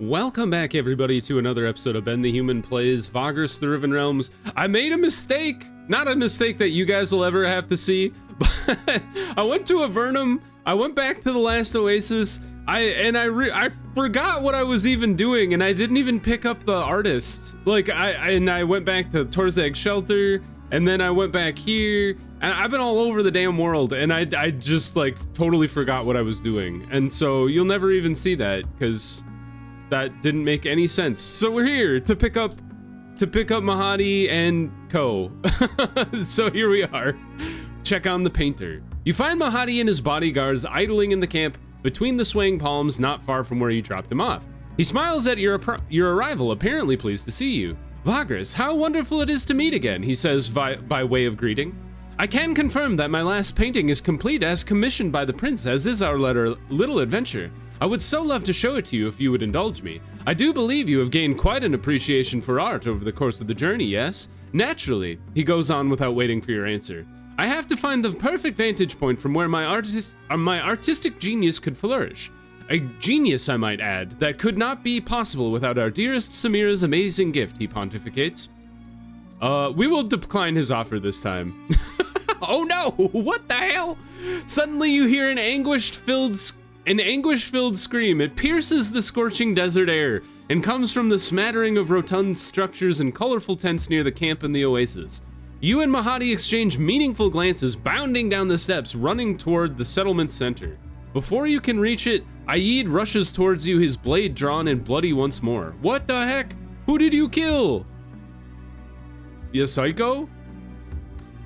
Welcome back, everybody, to another episode of Ben the Human Plays Vagrus the Riven Realms. I made a mistake! Not a mistake that you guys will ever have to see, but I went to Avernum, I went back to the last Oasis, I forgot what I was even doing, and I didn't even pick up the artist. Like, I went back to Torzag Shelter, and then I went back here, and I've been all over the damn world, and I just, like, totally forgot what I was doing. And so you'll never even see that, because that didn't make any sense. So we're here to pick up Mahadi and Co. So here we are. Check on the painter. You find Mahadi and his bodyguards idling in the camp between the swaying palms not far from where you dropped him off. He smiles at your arrival, apparently pleased to see you. Vagrus, how wonderful it is to meet again, he says by way of greeting. I can confirm that my last painting is complete as commissioned by the prince, as is our little adventure. I would so love to show it to you if you would indulge me. I do believe you have gained quite an appreciation for art over the course of the journey, yes? Naturally, he goes on without waiting for your answer. I have to find the perfect vantage point from where my artistic genius could flourish. A genius, I might add, that could not be possible without our dearest Samira's amazing gift, he pontificates. We will decline his offer this time. Oh no, what the hell? Suddenly you hear an anguish-filled scream. It pierces the scorching desert air and comes from the smattering of rotund structures and colorful tents near the camp and the oasis. You and Mahadi exchange meaningful glances, bounding down the steps, running toward the settlement center. Before you can reach it, Aid rushes towards you, his blade drawn and bloody once more. What the heck? Who did you kill? You psycho?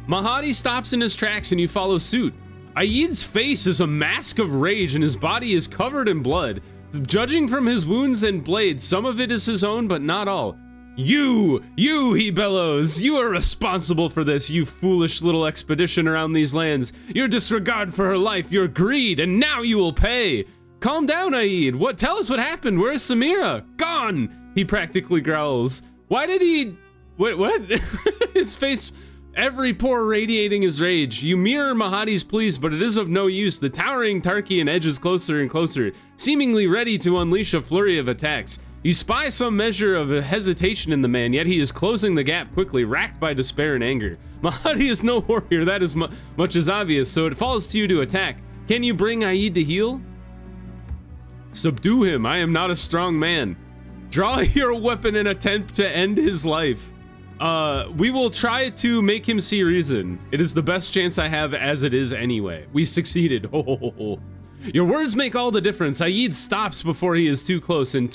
Mahadi stops in his tracks and you follow suit. Aid's face is a mask of rage and his body is covered in blood. Judging from his wounds and blades, some of it is his own, but not all. You, he bellows, you are responsible for this, you foolish little expedition around these lands. Your disregard for her life, your greed, and now you will pay. Calm down, Aid. Tell us what happened. Where's Samira? Gone, he practically growls. Why did he, what? His face, every pore radiating his rage. You mirror Mahadi's pleas, but it is of no use. The towering Tarkian edges closer and closer, seemingly ready to unleash a flurry of attacks. You spy some measure of hesitation in the man, yet he is closing the gap quickly, racked by despair and anger. Mahadi is no warrior, that is much as obvious, so it falls to you to attack. Can you bring Aid to heal? Subdue him, I am not a strong man. Draw your weapon and attempt to end his life. We will try to make him see reason. It is the best chance I have as it is anyway. We succeeded. Ho, ho, ho, ho. Your words make all the difference. Aid stops before he is too close and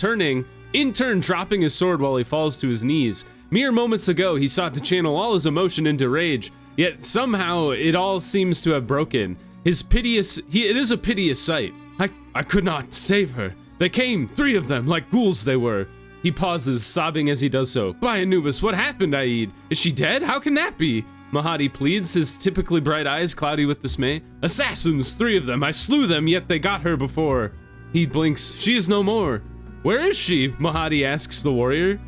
in turn dropping his sword while he falls to his knees. Mere moments ago, he sought to channel all his emotion into rage, yet somehow it all seems to have broken. It is a piteous sight. I could not save her. They came, 3 of them, like ghouls they were. He pauses, sobbing as he does so. By Anubis, what happened, Aid? Is she dead? How can that be? Mahadi pleads, his typically bright eyes cloudy with dismay. Assassins, 3 of them. I slew them, yet they got her before. He blinks. She is no more. Where is she? Mahadi asks the warrior.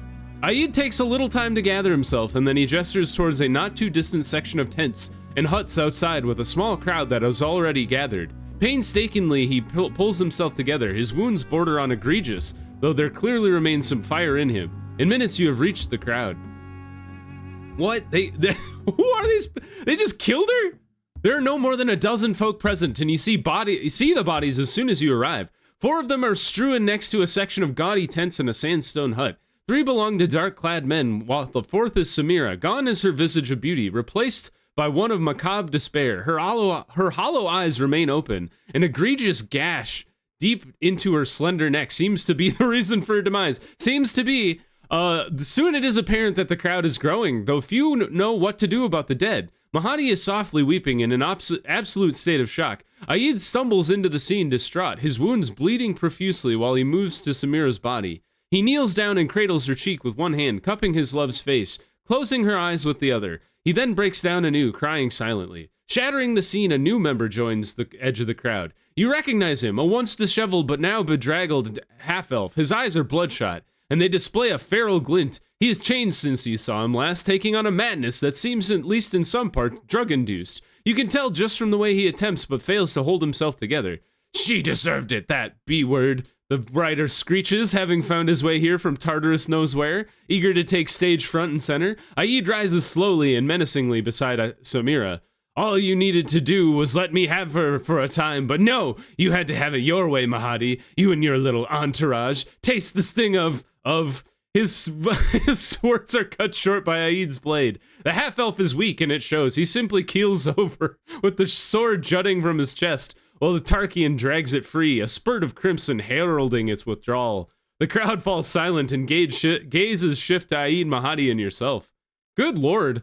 Aid takes a little time to gather himself, and then he gestures towards a not too distant section of tents and huts outside with a small crowd that has already gathered. Painstakingly, he pulls himself together. His wounds border on egregious, though there clearly remains some fire in him. In minutes, you have reached the crowd. What? Who are these? They just killed her? There are no more than a dozen folk present, and you see the bodies as soon as you arrive. 4 of them are strewn next to a section of gaudy tents and a sandstone hut. 3 belong to dark-clad men, while the 4th is Samira. Gone is her visage of beauty, replaced by one of macabre despair. Her hollow eyes remain open. An egregious gash deep into her slender neck seems to be the reason for her demise. Soon it is apparent that the crowd is growing, though few know what to do about the dead. Mahadi is softly weeping in an absolute state of shock. Aid stumbles into the scene distraught, his wounds bleeding profusely while he moves to Samira's body. He kneels down and cradles her cheek with one hand, cupping his love's face, closing her eyes with the other. He then breaks down anew, crying silently. Shattering the scene, a new member joins the edge of the crowd. You recognize him, a once disheveled but now bedraggled half-elf. His eyes are bloodshot, and they display a feral glint. He has changed since you saw him last, taking on a madness that seems, at least in some part, drug-induced. You can tell just from the way he attempts but fails to hold himself together. She deserved it, that B-word. The rider screeches, having found his way here from Tartarus knows where, eager to take stage front and center. Aid rises slowly and menacingly beside Samira. All you needed to do was let me have her for a time, but no, you had to have it your way, Mahadi. You and your little entourage. Taste the sting of his words are cut short by Aid's blade. The half-elf is weak, and it shows. He simply keels over with the sword jutting from his chest, while the Tarkian drags it free, a spurt of crimson heralding its withdrawal. The crowd falls silent, and gazes shift to Aid, Mahadi, and yourself. Good lord.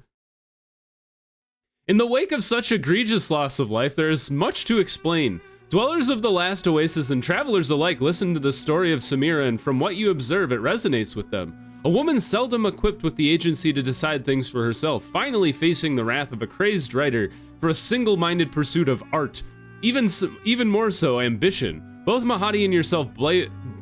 In the wake of such egregious loss of life, there is much to explain. Dwellers of the last oasis and travelers alike listen to the story of Samira, and from what you observe, it resonates with them. A woman seldom equipped with the agency to decide things for herself, finally facing the wrath of a crazed writer for a single-minded pursuit of art, even more so ambition. Both Mahadi and yourself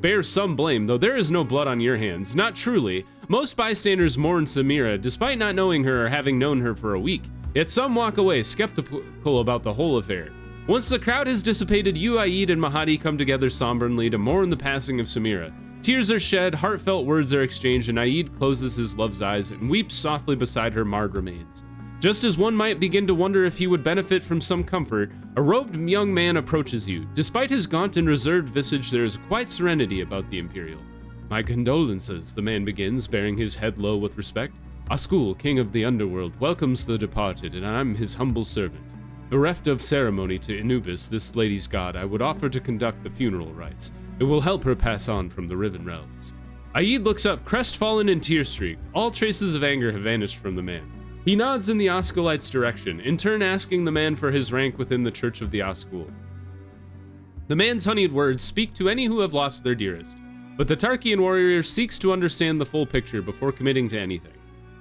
bear some blame, though there is no blood on your hands. Not truly. Most bystanders mourn Samira, despite not knowing her or having known her for a week. Yet some walk away skeptical about the whole affair. Once the crowd has dissipated, you, Aid, and Mahadi come together somberly to mourn the passing of Samira. Tears are shed, heartfelt words are exchanged, and Aid closes his love's eyes and weeps softly beside her marred remains. Just as one might begin to wonder if he would benefit from some comfort, a robed young man approaches you. Despite his gaunt and reserved visage, there is quite serenity about the Imperial. My condolences, the man begins, bearing his head low with respect. Ascul, king of the underworld, welcomes the departed, and I'm his humble servant. Bereft of ceremony to Anubis, this lady's god, I would offer to conduct the funeral rites. It will help her pass on from the Riven realms. Aid looks up, crestfallen and tear-streaked. All traces of anger have vanished from the man. He nods in the Osculite's direction, in turn asking the man for his rank within the Church of the Oscul. The man's honeyed words speak to any who have lost their dearest, but the Tarkian warrior seeks to understand the full picture before committing to anything.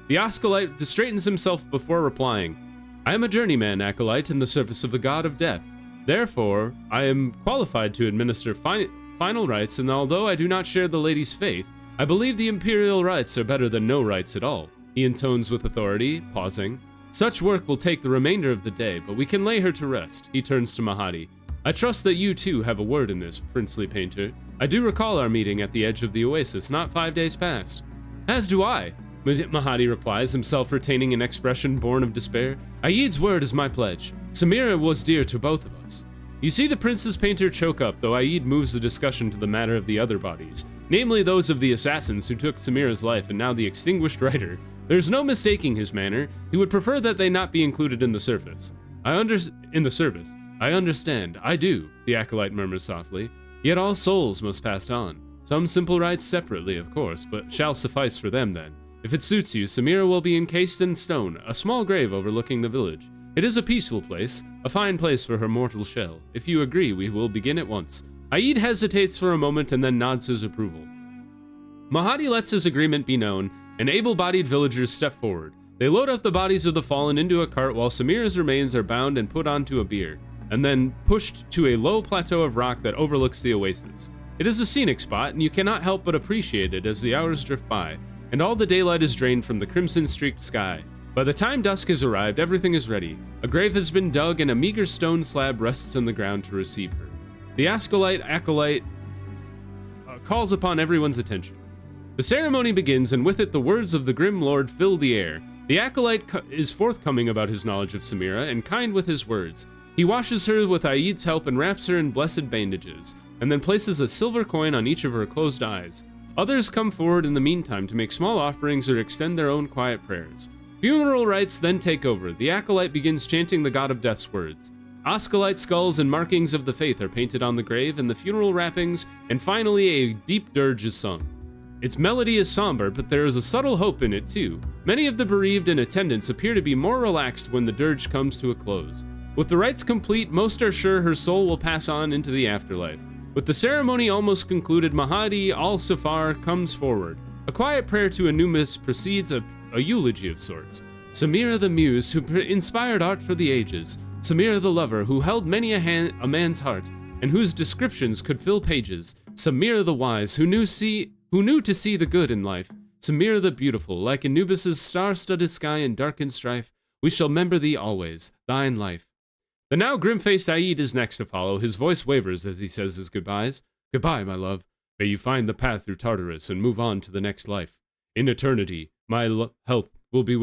The Osculite straightens himself before replying, I am a journeyman acolyte in the service of the god of death. Therefore, I am qualified to administer final rites, and although I do not share the lady's faith, I believe the imperial rites are better than no rites at all. He intones with authority, pausing. Such work will take the remainder of the day, but we can lay her to rest. He turns to Mahadi. I trust that you too have a word in this, princely painter. I do recall our meeting at the edge of the oasis not 5 days past. As do I. Mahadi replies, himself retaining an expression born of despair. Aid's word is my pledge. Samira was dear to both of us. You see the prince's painter choke up, though Aid moves the discussion to the matter of the other bodies, namely those of the assassins who took Samira's life and now the extinguished writer. There's no mistaking his manner. He would prefer that they not be included in the service. I understand. I do, the acolyte murmurs softly. Yet all souls must pass on. Some simple rites separately, of course, but shall suffice for them then. If it suits you, Samira will be encased in stone, a small grave overlooking the village. It is a peaceful place, a fine place for her mortal shell. If you agree, we will begin at once. Aid hesitates for a moment and then nods his approval. Mahadi lets his agreement be known, and able-bodied villagers step forward. They load up the bodies of the fallen into a cart while Samira's remains are bound and put onto a bier, and then pushed to a low plateau of rock that overlooks the oasis. It is a scenic spot, and you cannot help but appreciate it as the hours drift by, and all the daylight is drained from the crimson-streaked sky. By the time dusk has arrived, everything is ready. A grave has been dug, and a meager stone slab rests on the ground to receive her. The acolyte calls upon everyone's attention. The ceremony begins, and with it the words of the grim lord fill the air. The acolyte is forthcoming about his knowledge of Samira, and kind with his words. He washes her with Aid's help and wraps her in blessed bandages, and then places a silver coin on each of her closed eyes. Others come forward in the meantime to make small offerings or extend their own quiet prayers. Funeral rites then take over. The acolyte begins chanting the god of death's words. Osculite skulls and markings of the faith are painted on the grave, and the funeral wrappings, and finally a deep dirge is sung. Its melody is somber, but there is a subtle hope in it too. Many of the bereaved in attendance appear to be more relaxed when the dirge comes to a close. With the rites complete, most are sure her soul will pass on into the afterlife. With the ceremony almost concluded, Mahadi al-Safar comes forward. A quiet prayer to Anubis precedes a eulogy of sorts. Samira the muse who inspired art for the ages. Samira the lover who held many a man's heart, and whose descriptions could fill pages. Samira the wise who knew to see the good in life. Samira the beautiful, like Anubis' star-studded sky in darkened strife. We shall remember thee always, thine life. The now grim-faced Aid is next to follow. His voice wavers as he says his goodbyes. Goodbye, my love. May you find the path through Tartarus and move on to the next life. In eternity, my heart will be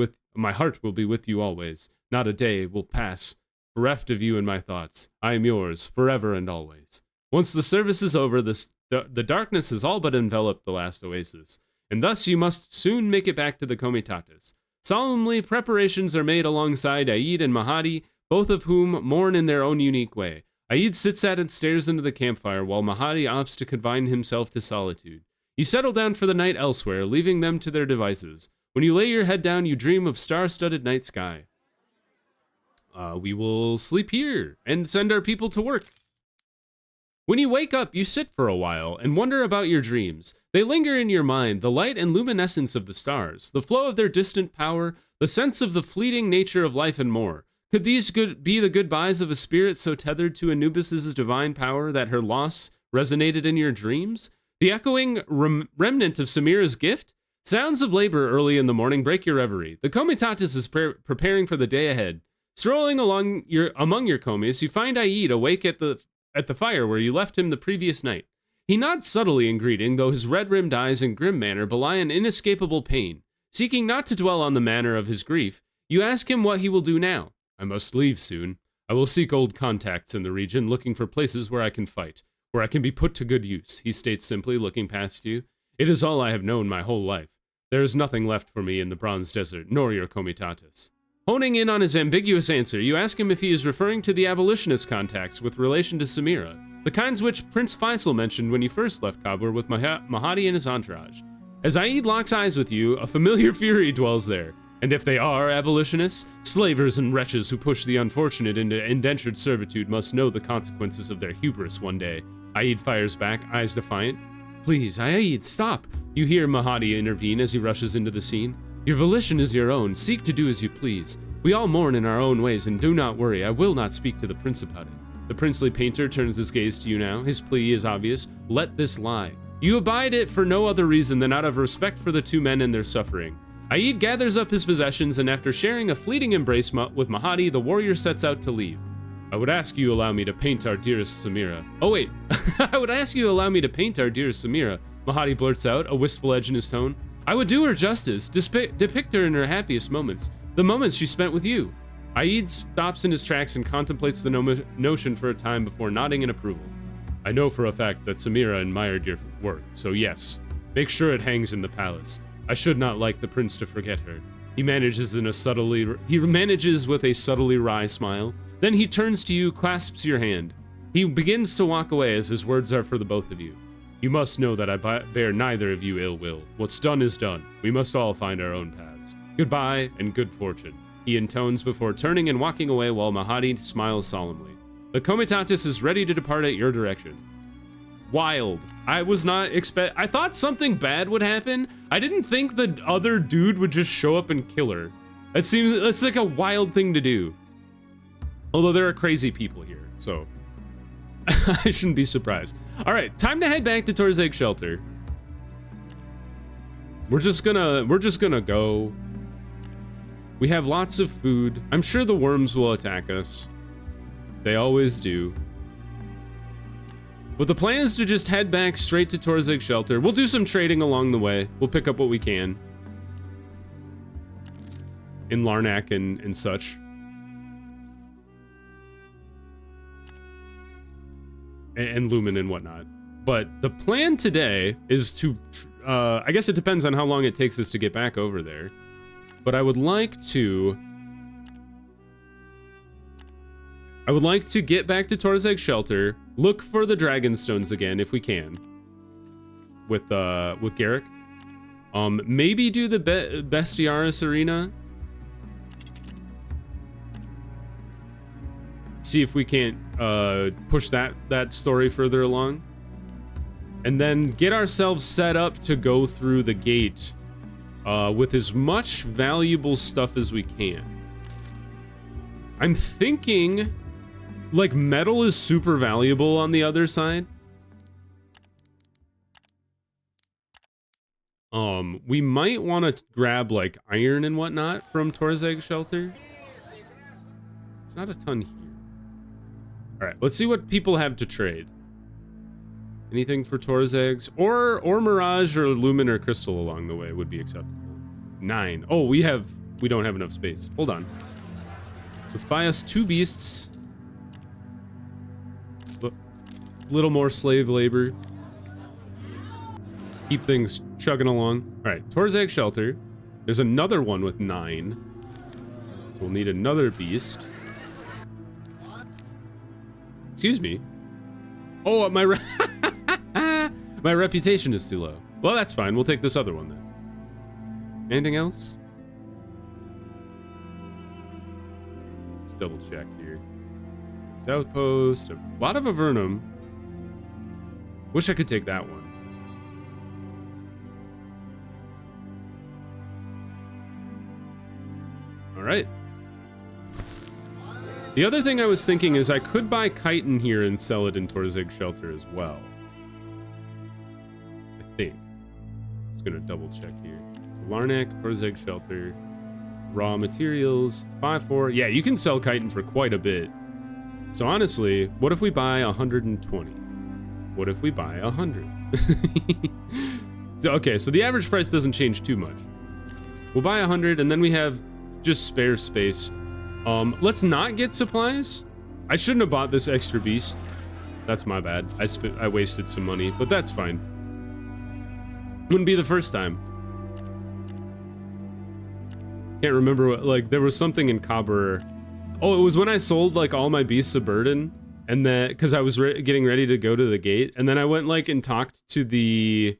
with you always. Not a day will pass bereft of you in my thoughts. I am yours, forever and always. Once the service is over, the darkness has all but enveloped the last oasis, and thus you must soon make it back to the Comitatus. Solemnly, preparations are made alongside Aid and Mahadi, both of whom mourn in their own unique way. Aid sits at and stares into the campfire, while Mahadi opts to confine himself to solitude. You settle down for the night elsewhere, leaving them to their devices. When you lay your head down, you dream of star-studded night sky. We will sleep here and send our people to work. When you wake up, you sit for a while and wonder about your dreams. They linger in your mind, the light and luminescence of the stars, the flow of their distant power, the sense of the fleeting nature of life, and more. Could these be the goodbyes of a spirit so tethered to Anubis' divine power that her loss resonated in your dreams? The echoing remnant of Samira's gift? Sounds of labor early in the morning break your reverie. The Comitatus is preparing for the day ahead. Strolling among your comies, you find Aid awake at the fire where you left him the previous night. He nods subtly in greeting, though his red-rimmed eyes and grim manner belie an inescapable pain. Seeking not to dwell on the manner of his grief, you ask him what he will do now. I must leave soon. I will seek old contacts in the region, looking for places where I can fight, where I can be put to good use, he states simply, looking past you. It is all I have known my whole life. There is nothing left for me in the Bronze Desert, nor your Comitatus. Honing in on his ambiguous answer, you ask him if he is referring to the abolitionist contacts with relation to Samira, the kinds which Prince Faisal mentioned when he first left Kabul with Mahadi and his entourage. As Aid locks eyes with you, a familiar fury dwells there. And if they are abolitionists, slavers and wretches who push the unfortunate into indentured servitude must know the consequences of their hubris one day. Aid fires back, eyes defiant. Please, Aid, stop! You hear Mahadi intervene as he rushes into the scene. Your volition is your own. Seek to do as you please. We all mourn in our own ways, and do not worry. I will not speak to the prince about it. The princely painter turns his gaze to you now. His plea is obvious. Let this lie. You abide it for no other reason than out of respect for the two men and their suffering. Aid gathers up his possessions, and after sharing a fleeting embrace with Mahadi, the warrior sets out to leave. I would ask you allow me to paint our dearest Samira. Oh wait, I would ask you allow me to paint our dearest Samira. Mahadi blurts out, a wistful edge in his tone. I would do her justice, depict her in her happiest moments, the moments she spent with you. Aid stops in his tracks and contemplates the notion for a time before nodding in approval. I know for a fact that Samira admired your work, so yes, make sure it hangs in the palace. I should not like the prince to forget her. He manages with a subtly wry smile. Then he turns to you, clasps your hand. He begins to walk away as his words are for the both of you. You must know that I bear neither of you ill will. What's done is done. We must all find our own paths. Goodbye and good fortune, he intones before turning and walking away while Mahadi smiles solemnly. The Comitatus is ready to depart at your direction. Wild. I thought something bad would happen. I didn't think the other dude would just show up and kill her. It's like a wild thing to do. Although there are crazy people here, so I shouldn't be surprised. All right, time to head back to Torzeg Shelter. We're just gonna go. We have lots of food. I'm sure the worms will attack us. They always do. But the plan is to just head back straight to Torzeg Shelter. We'll do some trading along the way. We'll pick up what we can in Larnak and such. And Lumen and whatnot. But the plan today is to, I guess it depends on how long it takes us to get back over there. But I would like to get back to Torzeg Shelter, look for the Dragonstones again if we can, with Garrick. Maybe do the Bestiaris Arena. See if we can't push that story further along, and then get ourselves set up to go through the gate with as much valuable stuff as we can. I'm thinking like metal is super valuable on the other side. We might want to grab like iron and whatnot from Torzeg Shelter. There's not a ton here. All right, let's see what people have to trade. Anything for Tor's eggs? Or Mirage or Lumen or Crystal along the way would be acceptable. 9. Oh, we don't have enough space. Hold on. Let's buy us 2 beasts. Little more slave labor. Keep things chugging along. All right, Tor's egg shelter. There's another one with 9. So we'll need another beast. Excuse me. Oh, my reputation is too low. Well, that's fine. We'll take this other one then. Anything else? Let's double check here. Outpost. A lot of Avernum. Wish I could take that one. All right. The other thing I was thinking is I could buy chitin here and sell it in Tor's egg shelter as well. I think. Just gonna double check here. So Larnak, Tor's egg shelter, raw materials, 5-4. Yeah, you can sell chitin for quite a bit. So honestly, what if we buy 120? What if we buy 100? So okay, so the average price doesn't change too much. We'll buy 100 and then we have just spare space. Let's not get supplies. I shouldn't have bought this extra beast. That's my bad. I wasted some money, but that's fine. Wouldn't be the first time. Can't remember what, like, there was something in Cobber. Oh, it was when I sold, like, all my beasts of burden, and then, because I was getting ready to go to the gate, and then I went, like, and talked to the...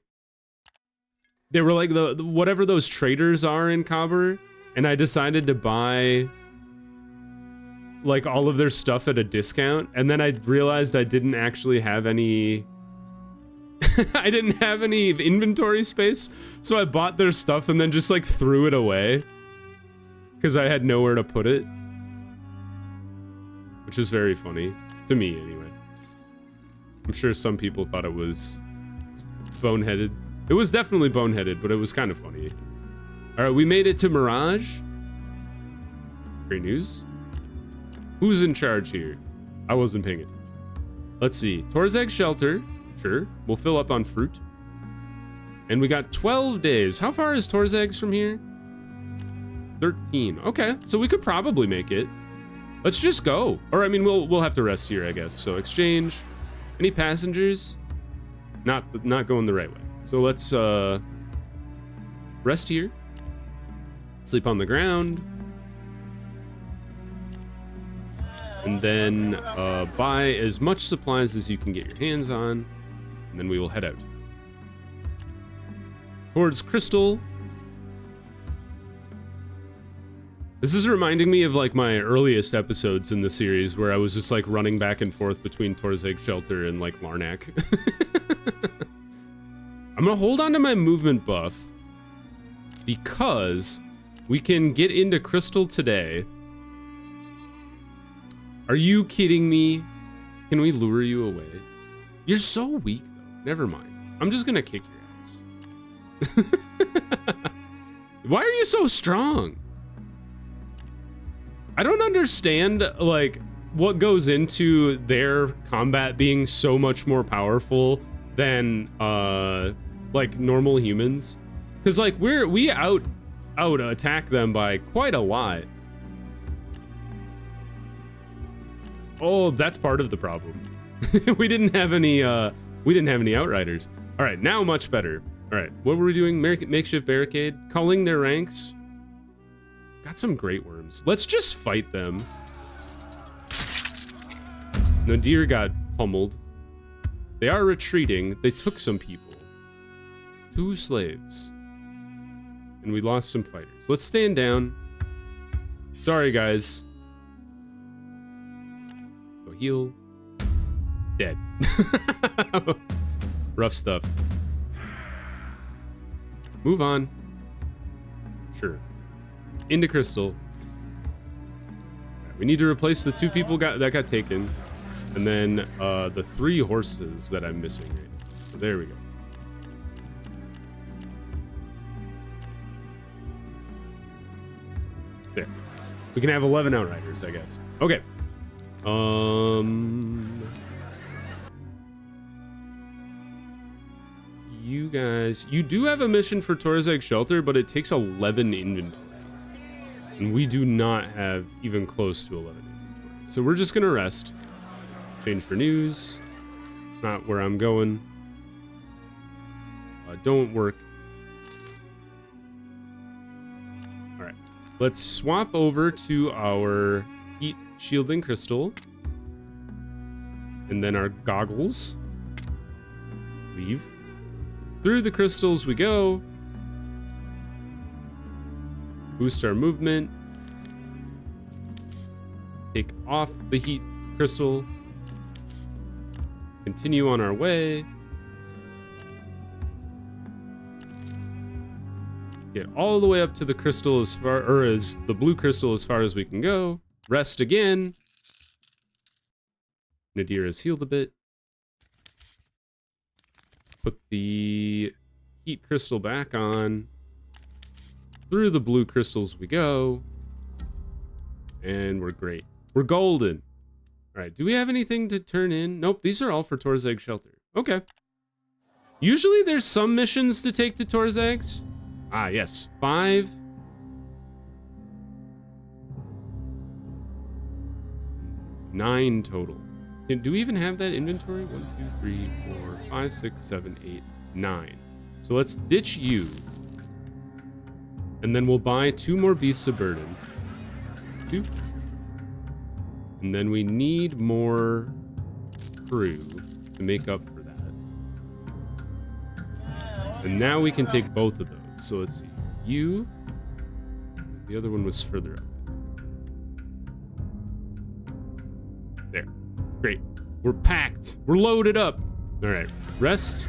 They were, like, the whatever those traders are in Cobber, and I decided to buy, like, all of their stuff at a discount, and then I realized I didn't actually have any... I didn't have any inventory space, so I bought their stuff and then just, like, threw it away. Because I had nowhere to put it. Which is very funny. To me, anyway. I'm sure some people thought it was boneheaded. It was definitely boneheaded, but it was kind of funny. Alright, we made it to Mirage. Great news. Who's in charge here? I wasn't paying attention. Let's see. Tor's egg shelter. Sure. We'll fill up on fruit. And we got 12 days. How far is Tor's eggs from here? 13. Okay, so we could probably make it. Let's just go. Or I mean, we'll have to rest here, I guess. So exchange. Any passengers? Not going the right way. So let's rest here. Sleep on the ground. And then buy as much supplies as you can get your hands on. And then we will head out. Towards Crystal. This is reminding me of like my earliest episodes in the series where I was just like running back and forth between Tor's egg shelter and like Larnak. I'm gonna hold on to my movement buff because we can get into Crystal today. Are you kidding me? Can we lure you away? You're so weak though. Never mind. I'm just gonna kick your ass. Why are you so strong? I don't understand, like, what goes into their combat being so much more powerful than, like, normal humans. Because, like, we out attack them by quite a lot. Oh, that's part of the problem. we didn't have any outriders. All right, now much better. All right, what were we doing? Makeshift barricade, culling their ranks. Got some great worms. Let's just fight them. Nadir got pummeled. They are retreating. They took some people. 2 slaves. And we lost some fighters. Let's stand down. Sorry, guys. Go heal. Dead. Rough stuff. Move on. Sure. Into Crystal. We need to replace the 2 people that got taken. And then the 3 horses that I'm missing right now. So there we go. There. We can have 11 outriders, I guess. Okay. you guys... You do have a mission for Torzag Shelter, but it takes 11 inventory. And we do not have even close to 11 inventory. So we're just gonna rest. Change for news. Not where I'm going. Don't work. Alright. Let's swap over to our heat shielding crystal. And then our goggles. Leave. Through the crystals we go. Boost our movement. Take off the heat crystal. Continue on our way. Get all the way up to the crystal as far, or as the blue crystal as far as we can go. Rest again. Nadir has healed a bit. Put the heat crystal back on. Through the blue crystals we go. And we're great. We're golden. All right, do we have anything to turn in? Nope, these are all for Torzag Shelter. Okay. Usually there's some missions to take to Torzags. Ah, yes. 5. Nine total. Do we even have that inventory? 1, 2, 3, 4, 5, 6, 7, 8, 9. So let's ditch you. And then we'll buy 2 more Beasts of Burden. 2. And then we need more crew to make up for that. And now we can take both of those. So let's see. You. The other one was further up. There. Great. We're packed. We're loaded up. All right. Rest.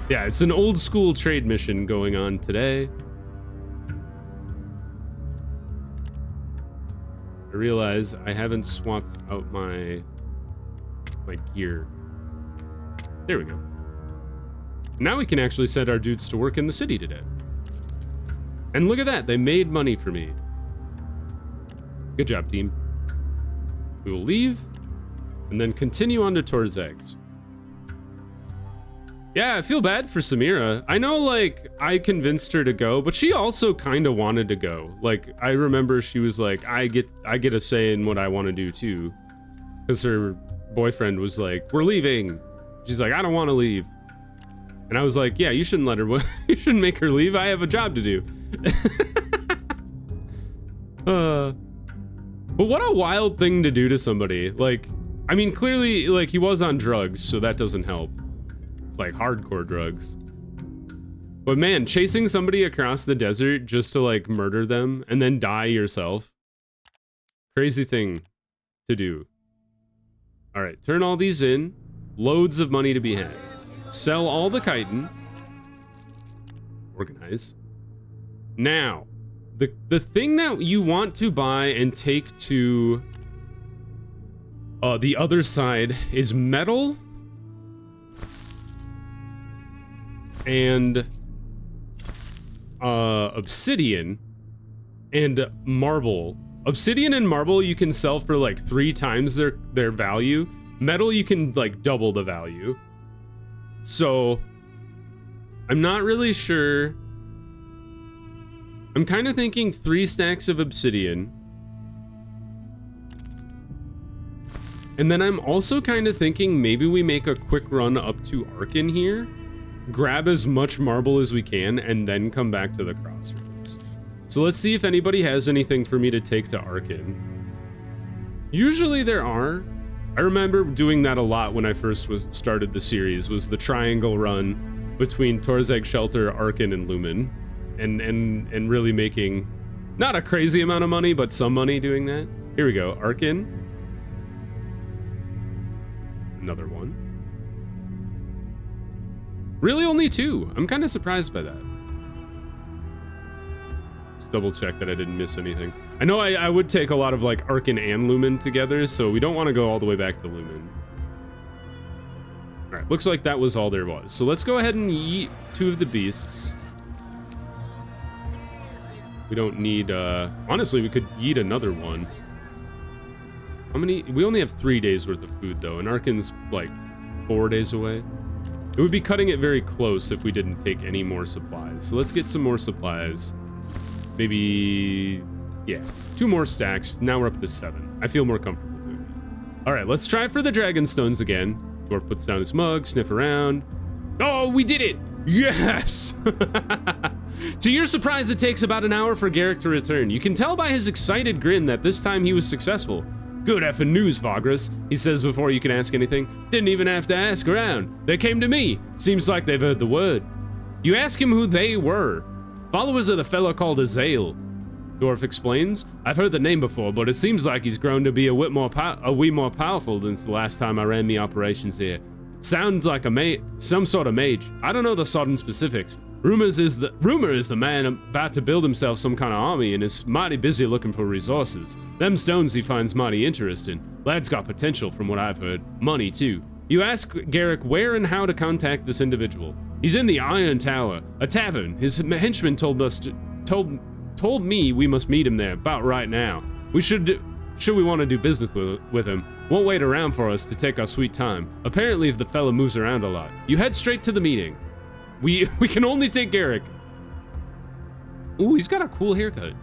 Yeah, it's an old school trade mission going on today. I realize I haven't swapped out my gear. There we go. Now we can actually send our dudes to work in the city today. And look at that, they made money for me. Good job, team. We will leave, and then continue on to Torzags. Yeah, I feel bad for Samira. I know, like, I convinced her to go, but she also kind of wanted to go. Like, I remember she was like, I get a say in what I want to do too. Because her boyfriend was like, we're leaving. She's like, I don't want to leave. And I was like, yeah, you shouldn't let her, you shouldn't make her leave. I have a job to do. But what a wild thing to do to somebody. Like, I mean, clearly, like, he was on drugs, so that doesn't help. Like, hardcore drugs. But man, chasing somebody across the desert just to, like, murder them and then die yourself. Crazy thing to do. All right, turn all these in. Loads of money to be had. Sell all the chitin. Organize. Now, the thing that you want to buy and take to the other side is metal and obsidian and marble. Obsidian and marble you can sell for like 3 times their value. Metal you can like double the value. So, I'm not really sure. I'm kind of thinking 3 stacks of obsidian. And then I'm also kind of thinking maybe we make a quick run up to Arcane here. Grab as much marble as we can and then come back to the crossroads. So let's see if anybody has anything for me to take to Arcane. Usually there are. I remember doing that a lot when I first started the series, was the triangle run between Torzag Shelter, Arcane, and Lumen. And really making, not a crazy amount of money, but some money doing that. Here we go, Arcane. Another one. Really only 2. I'm kind of surprised by that. Just double check that I didn't miss anything. I know I would take a lot of like Arcane and Lumen together, so we don't want to go all the way back to Lumen. All right, looks like that was all there was. So let's go ahead and yeet 2 of the beasts. We don't need, honestly, we could yeet another one. How many? We only have 3 days worth of food though, and Arcane's like 4 days away. It would be cutting it very close if we didn't take any more supplies. So let's get some more supplies. Maybe, yeah, 2 more stacks. Now we're up to 7. I feel more comfortable doing that. All right, let's try for the dragon stones again. Dwarf puts down his mug, sniff around. Oh, we did it! Yes! To your surprise, it takes about an hour for Garrick to return. You can tell by his excited grin that this time he was successful. Good effing news, Vagrus, he says before you can ask anything. Didn't even have to ask around. They came to me. Seems like they've heard the word. You ask him who they were. Followers of the fellow called Azael. Dwarf explains. I've heard the name before, but it seems like he's grown to be a wee more powerful than the last time I ran me operations here. Sounds like some sort of mage. I don't know the sodden specifics. Rumor is the man about to build himself some kind of army and is mighty busy looking for resources. Them stones he finds mighty interesting. Lad's got potential from what I've heard. Money too. You ask Garrick where and how to contact this individual. He's in the Iron Tower, a tavern. His henchman told me we must meet him there about right now. Should we want to do business with him, won't wait around for us to take our sweet time. Apparently if the fella moves around a lot. You head straight to the meeting. We can only take Garrick. Ooh, he's got a cool haircut.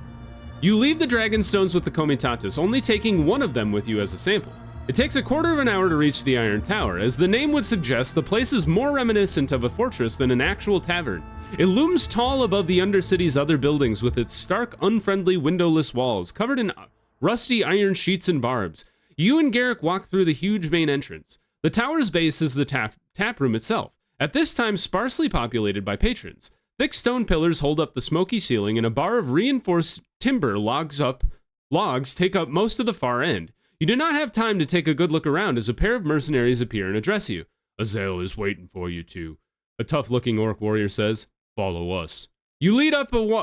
You leave the Dragonstones with the Comitatus, only taking one of them with you as a sample. It takes a quarter of an hour to reach the Iron Tower. As the name would suggest, the place is more reminiscent of a fortress than an actual tavern. It looms tall above the Undercity's other buildings with its stark, unfriendly, windowless walls, covered in rusty iron sheets and barbs. You and Garrick walk through the huge main entrance. The tower's base is the tap room itself, at this time sparsely populated by patrons. Thick stone pillars hold up the smoky ceiling, and a bar of reinforced timber logs take up most of the far end. You do not have time to take a good look around as a pair of mercenaries appear and address you. Azael is waiting for you two, a tough-looking orc warrior says. Follow us. They lead you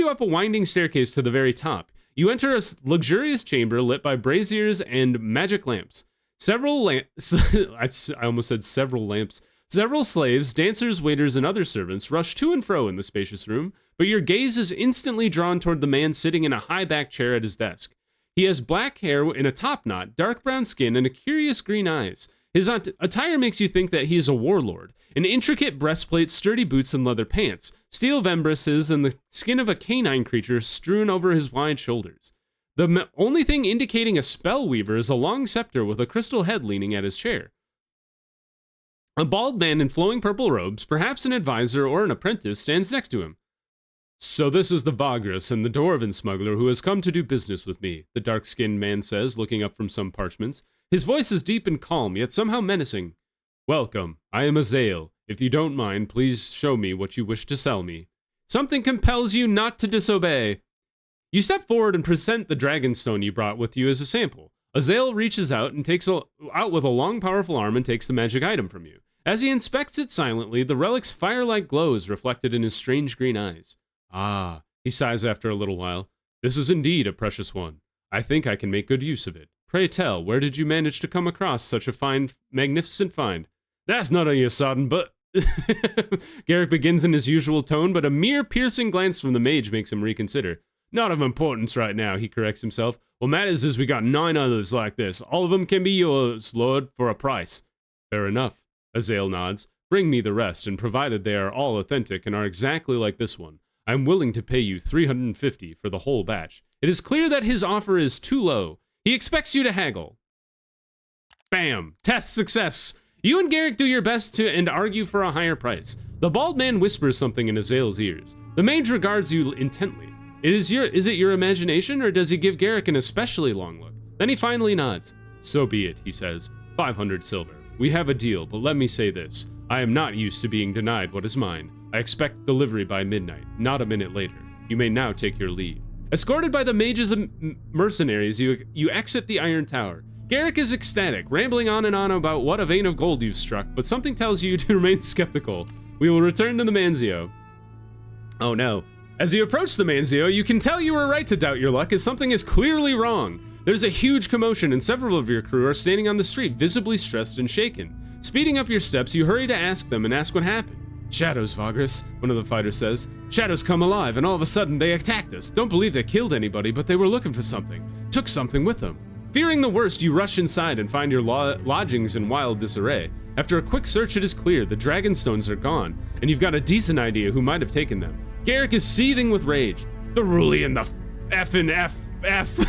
up a winding staircase to the very top. You enter a luxurious chamber lit by braziers and magic lamps. Several slaves, dancers, waiters, and other servants rush to and fro in the spacious room, but your gaze is instantly drawn toward the man sitting in a high-backed chair at his desk. He has black hair in a top knot, dark brown skin, and curious green eyes. His attire makes you think that he is a warlord. An intricate breastplate, sturdy boots, and leather pants, steel vambraces, and the skin of a canine creature strewn over his wide shoulders. The only thing indicating a spellweaver is a long scepter with a crystal head leaning at his chair. A bald man in flowing purple robes, perhaps an advisor or an apprentice, stands next to him. So this is the Vagrus and the Dwarven smuggler who has come to do business with me, the dark-skinned man says, looking up from some parchments. His voice is deep and calm, yet somehow menacing. Welcome. I am Azael. If you don't mind, please show me what you wish to sell me. Something compels you not to disobey. You step forward and present the Dragonstone you brought with you as a sample. Azael reaches out and takes out with a long, powerful arm and takes the magic item from you. As he inspects it silently, the relic's firelight glows reflected in his strange green eyes. Ah, he sighs after a little while. This is indeed a precious one. I think I can make good use of it. Pray tell, where did you manage to come across such a fine, magnificent find? That's none of your sodden, but... Garrick begins in his usual tone, but a mere piercing glance from the mage makes him reconsider. Not of importance right now, he corrects himself. What matters is we got 9 others like this. All of them can be yours, Lord, for a price. Fair enough. Azael nods. Bring me the rest, and provided they are all authentic and are exactly like this one, I'm willing to pay you 350 for the whole batch. It is clear that his offer is too low. He expects you to haggle. Bam! Test success! You and Garrick do your best and argue for a higher price. The bald man whispers something in Azael's ears. The mage regards you intently. Is it your imagination, or does he give Garrick an especially long look? Then he finally nods. So be it, he says. 500 silver. We have a deal, but let me say this. I am not used to being denied what is mine. I expect delivery by midnight, not a minute later. You may now take your leave. Escorted by the mages and mercenaries, you exit the Iron Tower. Garrick is ecstatic, rambling on and on about what a vein of gold you've struck, but something tells you to remain skeptical. We will return to the Manzio. Oh no. As you approach the Manzio, you can tell you were right to doubt your luck, as something is clearly wrong. There's a huge commotion, and several of your crew are standing on the street, visibly stressed and shaken. Speeding up your steps, you hurry to ask them and ask what happened. Shadows, Vagrus, one of the fighters says. Shadows come alive, and all of a sudden they attacked us. Don't believe they killed anybody, but they were looking for something. Took something with them. Fearing the worst, you rush inside and find your lodgings in wild disarray. After a quick search, it is clear the Dragonstones are gone, and you've got a decent idea who might have taken them. Garrick is seething with rage. The Rulian, the effing F.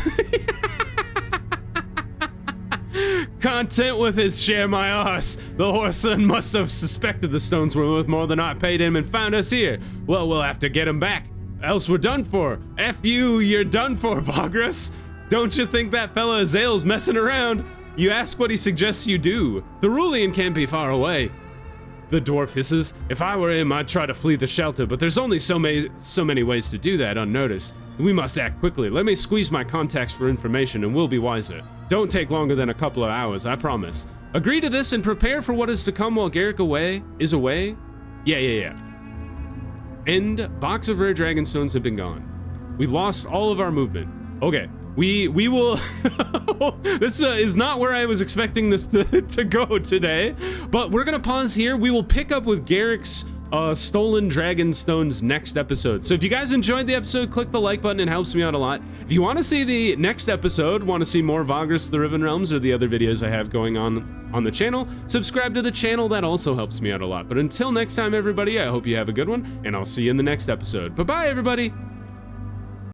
Content with his share my arse. The whoreson must have suspected the stones were worth more than I paid him and found us here. Well, we'll have to get him back, else we're done for. F you, you're done for, Vagrus. Don't you think that fella Azale's messing around? You ask what he suggests you do. The Rulian can't be far away. The dwarf hisses. If I were him, I'd try to flee the shelter, but there's only so many ways to do that unnoticed. We must act quickly. Let me squeeze my contacts for information and we'll be wiser. Don't take longer than a couple of hours, I promise. Agree to this and prepare for what is to come while Garrick is away? Yeah. And box of rare dragonstones have been gone. We lost all of our movement. Okay, we will... This is not where I was expecting this to go today, but we're gonna pause here. We will pick up with Garrick's stolen dragonstones next episode. So if you guys enjoyed the episode, click the like button, it helps me out a lot. If you want to see the next episode, want to see more Vagrus the Riven Realms or the other videos I have going on the channel, subscribe to the channel, that also helps me out a lot. But until next time, everybody, I hope you have a good one, and I'll see you in the next episode. Bye-bye, everybody!